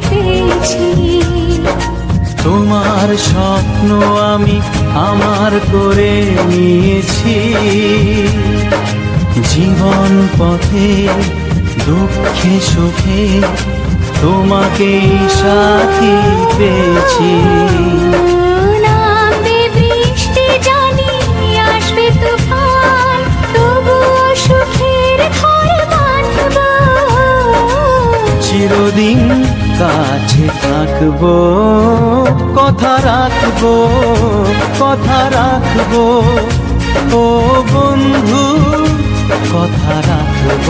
পেয়েছি। তোমার স্বপ্ন আমি আমার করে নিয়েছি। জীবন পথে দুঃখে সুখে তোমাকেই সাথী পেয়েছি। নামবে বৃষ্টি জানি আসবে তুফান, তবুও সুখের ঘর বাঁধব। চিরদিন কাছে থাকবো, কথা রাখবো, কথা রাখবো ও বন্ধু, কথা রাখবো।